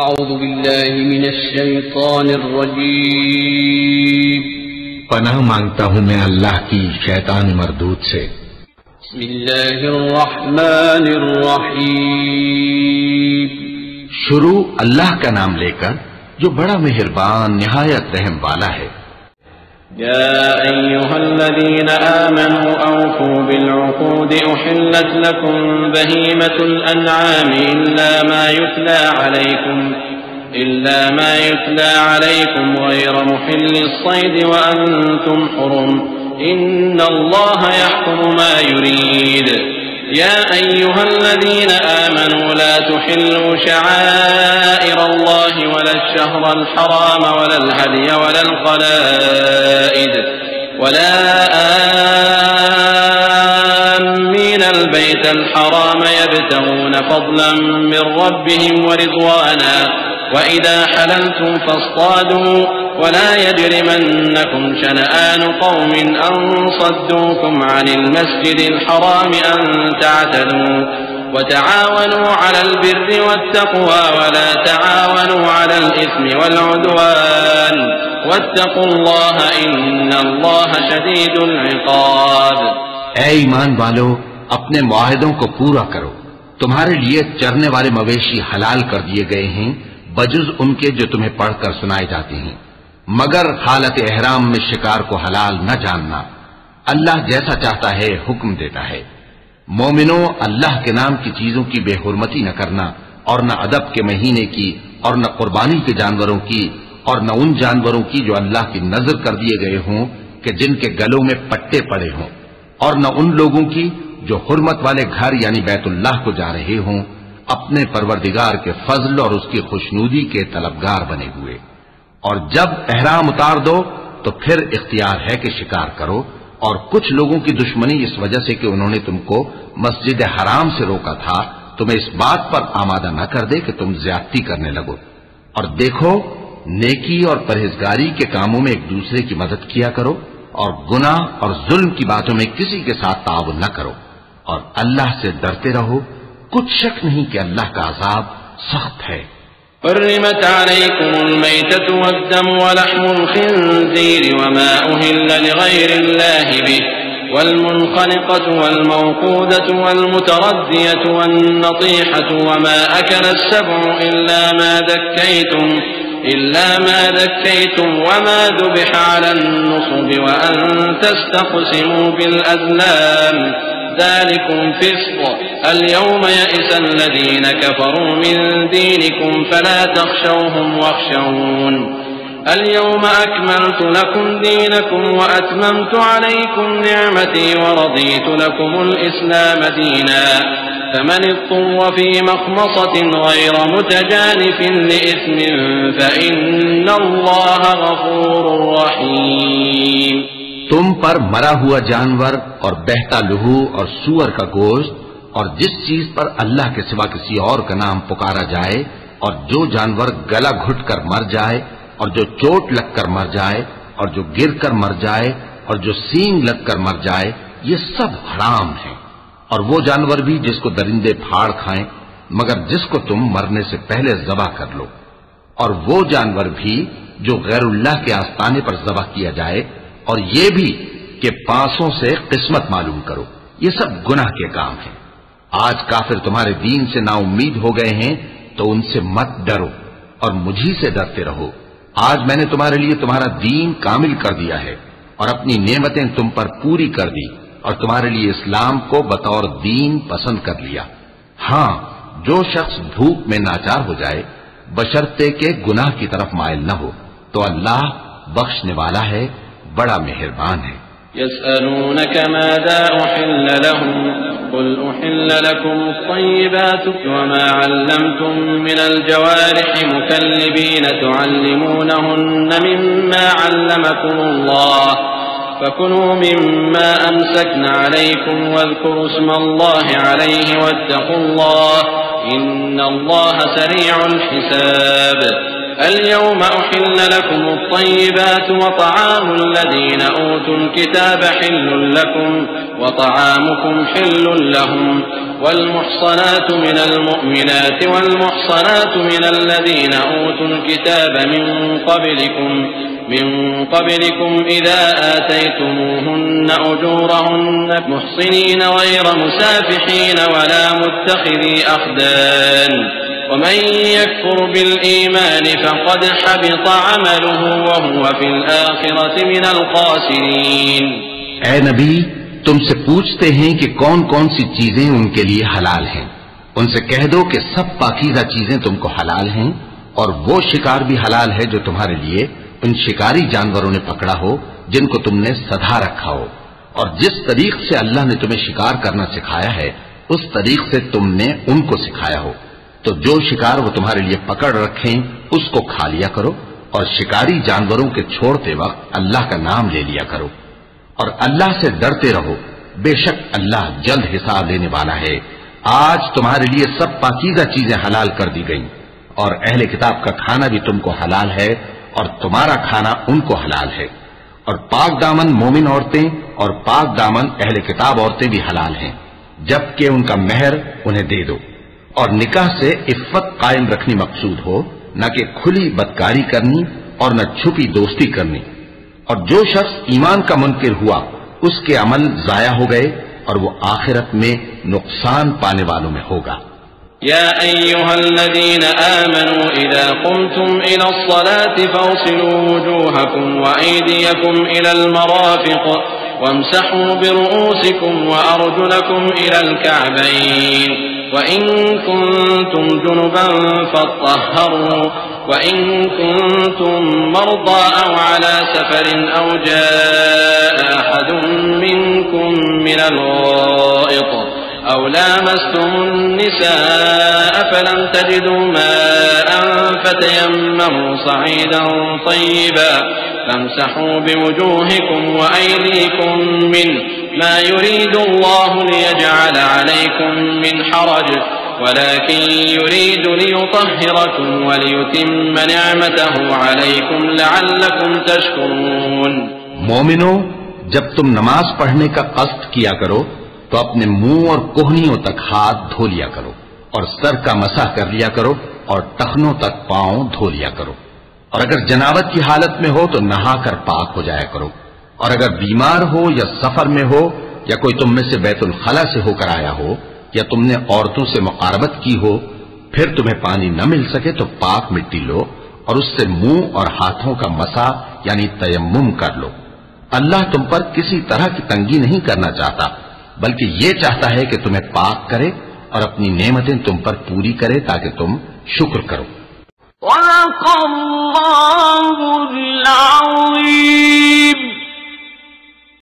اعوذ باللہ من الشیطان الرجیم پناہ مانگتا ہوں میں اللہ کی شیطان مردود سے۔ بسم اللہ الرحمن الرحیم شروع اللہ کا نام لے کر جو بڑا مہربان نہایت رحم والا ہے۔ يا أيها الذين آمنوا أوفوا بالعقود أحلت لكم بهيمة الأنعام إلا ما يتلى عليكم غير محل الصيد وأنتم حرم إن الله يحكم ما يريد يا أيها الذين آمنوا لا تحلوا شعائر الله ولا الشهر الحرام ولا الهدي ولا القلائد ولا آمين البيت الحرام يبتغون فضلا من ربهم ورضوانا وإذا حللتم فاصطادوا ولا يجرمنكم شنآن قوم أن صدوكم عن المسجد الحرام أن تعتدوا وتعاونوا على البر والتقوى ولا تعاونوا على الإثم والعدوان واتقوا الله إن الله شديد العقاب۔ اے ایمان والو، اپنے معاہدوں کو پورا کرو۔ تمہارے لیے چرنے والے مویشی حلال کر دیے گئے ہیں بجز ان کے جو تمہیں پڑھ کر سنائے جاتے ہیں، مگر حالت احرام میں شکار کو حلال نہ جاننا۔ اللہ جیسا چاہتا ہے حکم دیتا ہے۔ مومنوں، اللہ کے نام کی چیزوں کی بے حرمتی نہ کرنا، اور نہ ادب کے مہینے کی، اور نہ قربانی کے جانوروں کی، اور نہ ان جانوروں کی جو اللہ کی نظر کر دیے گئے ہوں کہ جن کے گلوں میں پٹے پڑے ہوں، اور نہ ان لوگوں کی جو حرمت والے گھر یعنی بیت اللہ کو جا رہے ہوں، اپنے پروردگار کے فضل اور اس کی خوشنودی کے طلبگار بنے ہوئے۔ اور جب احرام اتار دو تو پھر اختیار ہے کہ شکار کرو، اور کچھ لوگوں کی دشمنی اس وجہ سے کہ انہوں نے تم کو مسجد حرام سے روکا تھا، تمہیں اس بات پر آمادہ نہ کر دے کہ تم زیادتی کرنے لگو۔ اور دیکھو، نیکی اور پرہیزگاری کے کاموں میں ایک دوسرے کی مدد کیا کرو، اور گناہ اور ظلم کی باتوں میں کسی کے ساتھ تعاون نہ کرو، اور اللہ سے ڈرتے رہو۔ کچھ شک نہیں کہ اللہ کا عذاب سخت ہے۔ حرمت عليكم الميتة والدم ولحم الخنزير وما أهل لغير الله به والمنخنقة والموقودة والمتردية والنطيحة وما أكل السبع إلا ما ذكيتم وما ذبح على النصب وأن تستقسموا بالأزلام ذلكم فسق اليوم يئس الذين كفروا من دينكم فلا تخشوهم واخشون اليوم أكملت لكم دينكم وأتممت عليكم نعمتي ورضيت لكم الإسلام دينا فمن اضطر في مخمصة غير متجانف لإثم فإن الله غفور رحيم۔ تم پر مرا ہوا جانور اور بہتا لہو اور سور کا گوشت اور جس چیز پر اللہ کے سوا کسی اور کا نام پکارا جائے، اور جو جانور گلا گھٹ کر مر جائے، اور جو چوٹ لگ کر مر جائے، اور جو گر کر مر جائے، اور جو سینگ لگ کر مر جائے، یہ سب حرام ہیں۔ اور وہ جانور بھی جس کو درندے پھاڑ کھائیں مگر جس کو تم مرنے سے پہلے ذبح کر لو، اور وہ جانور بھی جو غیر اللہ کے آستانے پر ذبح کیا جائے، اور یہ بھی کہ پانسوں سے قسمت معلوم کرو۔ یہ سب گناہ کے کام ہیں۔ آج کافر تمہارے دین سے نا امید ہو گئے ہیں تو ان سے مت ڈرو اور مجھی سے ڈرتے رہو۔ آج میں نے تمہارے لیے تمہارا دین کامل کر دیا ہے اور اپنی نعمتیں تم پر پوری کر دی، اور تمہارے لیے اسلام کو بطور دین پسند کر لیا۔ ہاں، جو شخص بھوک میں ناچار ہو جائے بشرطے کے گناہ کی طرف مائل نہ ہو تو اللہ بخشنے والا ہے، بڑا مہربان ہے۔ يسألونك ماذا أحل لهم قل أحل لكم الطيبات وما علمتم من الجوارح مكلبين تعلمونهن مما علمكم الله فكلوا مما أمسكن عليكم واذكروا اسم الله عليه واتقوا الله إن الله سريع الحساب۔ اليوم أحل لكم الطيبات وطعام الذين أوتوا الكتاب حل لكم وطعامكم حل لهم والمحصنات من المؤمنات والمحصنات من الذين أوتوا الكتاب من قبلكم إذا آتيتموهن أجورهن محصنين غير مسافحين ولا متخذي أخدان ومن يكفر بالإيمان فقد حبط عمله وهو في الآخرة من الخاسرين. اے نبی، تم سے پوچھتے ہیں کہ کون کون سی چیزیں ان کے لیے حلال ہیں. ان سے کہہ دو کہ سب پاکیزہ چیزیں تم کو حلال ہیں، اور وہ شکار بھی حلال ہے جو تمہارے لیے ان شکاری جانوروں نے پکڑا ہو جن کو تم نے سدھا رکھا ہو، اور جس طریق سے اللہ نے تمہیں شکار کرنا سکھایا ہے اس طریق سے تم نے ان کو سکھایا ہو. تو جو شکار وہ تمہارے لیے پکڑ رکھیں اس کو کھا لیا کرو، اور شکاری جانوروں کے چھوڑتے وقت اللہ کا نام لے لیا کرو، اور اللہ سے ڈرتے رہو، بے شک اللہ جلد حساب لینے والا ہے. آج تمہارے لیے سب پاکیزہ چیزیں حلال کر دی گئیں، اور اہل کتاب کا کھانا بھی تم کو حلال ہے اور تمہارا کھانا ان کو حلال ہے. اور پاک دامن مومن عورتیں اور پاک دامن اہل کتاب عورتیں بھی حلال ہیں جبکہ ان کا مہر انہیں دے دو. اور نکاح سے عفت قائم رکھنی مقصود ہو، نہ کہ کھلی بدکاری کرنی اور نہ چھپی دوستی کرنی. اور جو شخص ایمان کا منکر ہوا اس کے عمل ضائع ہو گئے اور وہ آخرت میں نقصان پانے والوں میں ہوگا. يا أيها الذين آمنوا إذا قمتم إلى الصلاة فاغسلوا وجوهكم وأيديكم إلى المرافق وامسحوا برؤوسكم وأرجلكم إلى الكعبين وإن كنتم جنبا فاطهروا وإن كنتم مرضى أو على سفر أو جاء أحد منكم من الغائط أو لامستم النساء فلم تجدوا ماء فتيمموا صعيدا طيبا فامسحوا بوجوهكم وأيديكم منه ما يريد الله ليجعل عليكم من حرج ولكن يريد ليطهركم وليتم نعمته عليكم لعلكم تشكرون. مومنو، جب تم نماز پڑھنے کا قصد کیا کرو تو اپنے منہ اور کوہنیوں تک ہاتھ دھو لیا کرو، اور سر کا مسح کر لیا کرو، اور ٹخنوں تک پاؤں دھو لیا کرو. اور اگر جنابت کی حالت میں ہو تو نہا کر پاک ہو جایا کرو. اور اگر بیمار ہو یا سفر میں ہو یا کوئی تم میں سے بیت الخلا سے ہو کر آیا ہو یا تم نے عورتوں سے مقاربت کی ہو، پھر تمہیں پانی نہ مل سکے تو پاک مٹی لو اور اس سے منہ اور ہاتھوں کا مسح یعنی تیمم کر لو. اللہ تم پر کسی طرح کی تنگی نہیں کرنا چاہتا، بلکہ یہ چاہتا ہے کہ تمہیں پاک کرے اور اپنی نعمتیں تم پر پوری کرے تاکہ تم شکر کرو. وَلَقَ اللَّهُ